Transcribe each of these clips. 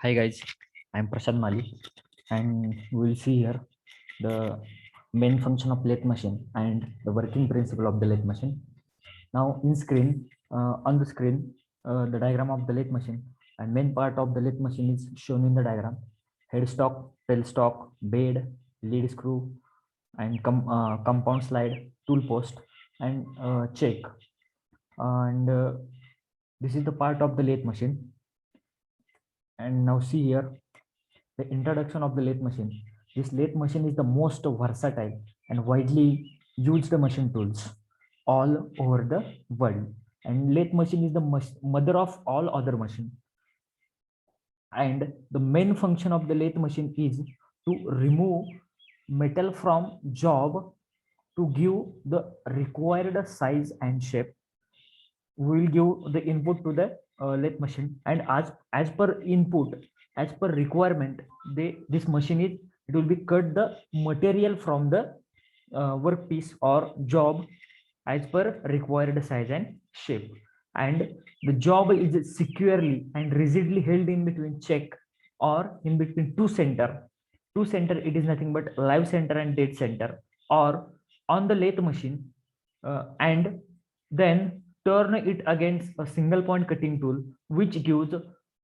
Hi guys, I'm Prashant Mali, and we'll see here the main function of lathe machine and the working principle of the lathe machine. Now on the screen, the diagram of the lathe machine, and main part of the lathe machine is shown in the diagram: headstock, tailstock, bed, lead screw, and compound slide, tool post, and check. And this is the part of the lathe machine. And now see here the introduction of the lathe machine. This lathe machine is the most versatile and widely used machine tools all over the world. And lathe machine is the mother of all other machine. And the main function of the lathe machine is to remove metal from job to give the required size and shape. We will give the input to the lathe machine, and as per input, as per requirement, this machine is, it will be cut the material from the workpiece or job as per required size and shape. And the job is securely and rigidly held in between check or in between two center. It is nothing but live center and dead center, or on the lathe machine, and then turn it against a single point cutting tool, which gives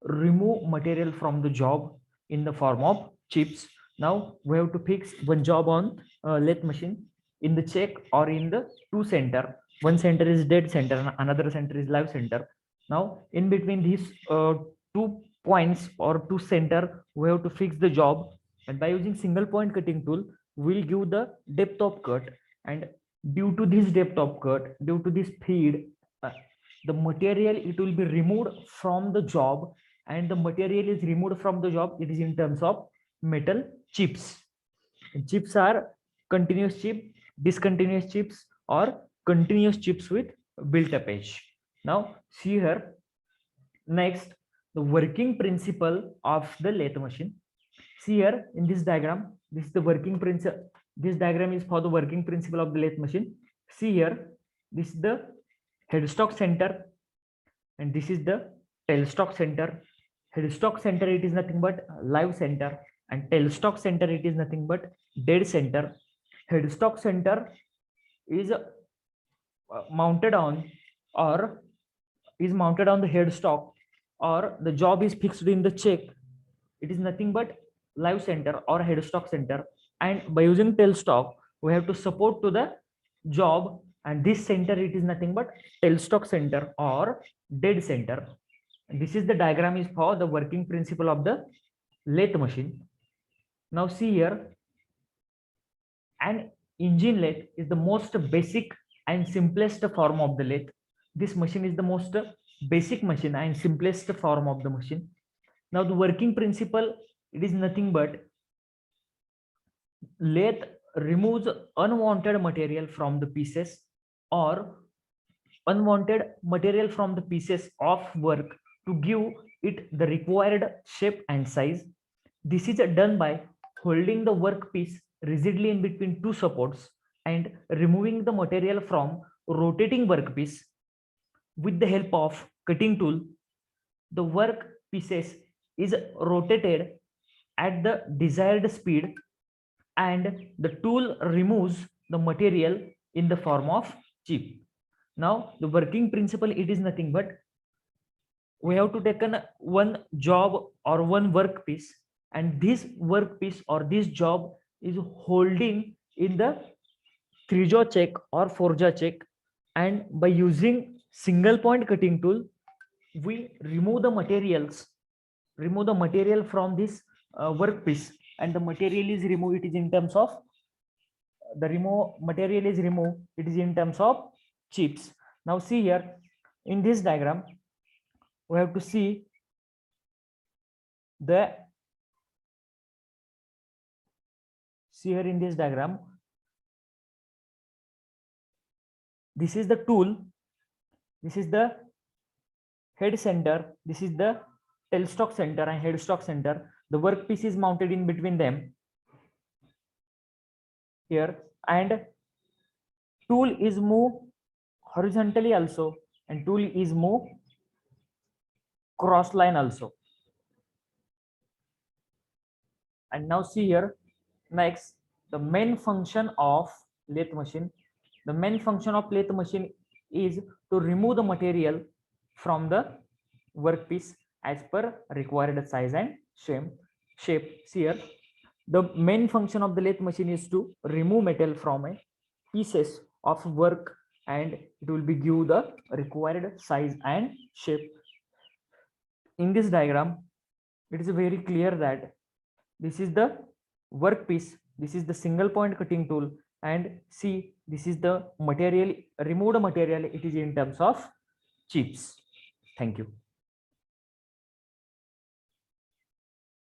remove material from the job in the form of chips. Now we have to fix one job on lathe machine in the check or in the two center. One center is dead center and another center is live center. Now in between these two points or two center, we have to fix the job, and by using single point cutting tool, we'll give the depth of cut. And due to this depth of cut, due to this feed, uh, the material, it will be removed from the job, and the material is removed from the job, it is in terms of metal chips. Chips are continuous chip, discontinuous chips, or continuous chips with built up edge. Now see here, next, the working principle of the lathe machine. See here in this diagram, this is the working principle. This diagram is for the working principle of the lathe machine. See here, this is the headstock center, and this is the tailstock center. Headstock center, it is nothing but live center, and tailstock center, it is nothing but dead center. Headstock center is mounted on, or is mounted on the headstock, or the job is fixed in the check. It is nothing but live center or headstock center, and by using tailstock, we have to support to the job, and this center, it is nothing but tailstock center or dead center. And this is the diagram is for the working principle of the lathe machine. Now see here, an engine lathe is the most basic and simplest form of the lathe. This machine is the most basic machine and simplest form of the machine. Now the working principle, it is nothing but lathe removes unwanted material from the pieces, or unwanted material from the pieces of work to give it the required shape and size. This is done by holding the workpiece rigidly in between two supports and removing the material from rotating workpiece. With the help of cutting tool, the work pieces is rotated at the desired speed, and the tool removes the material in the form of chip. Now the working principle, it is nothing but we have to take one job or one workpiece, and this workpiece or this job is holding in the 3-jaw check or 4-jaw check, and by using single point cutting tool, we remove the material from this workpiece, and the material is removed, it is in terms of the remove material is removed, it is in terms of chips. Now see here in this diagram, we have to see the here in this diagram, this is the tool, this is the head center, this is the tailstock center and headstock center. The workpiece is mounted in between them here, and tool is moved horizontally also, and tool is moved cross line also. And now see here, next, the main function of lathe machine. The main function of lathe machine is to remove the material from the workpiece as per required size and shape. See here, the main function of the lathe machine is to remove metal from a pieces of work, and it will be give the required size and shape. In this diagram, it is very clear that this is the workpiece, this is the single point cutting tool, and see, this is the material, removed material, it is in terms of chips. Thank you.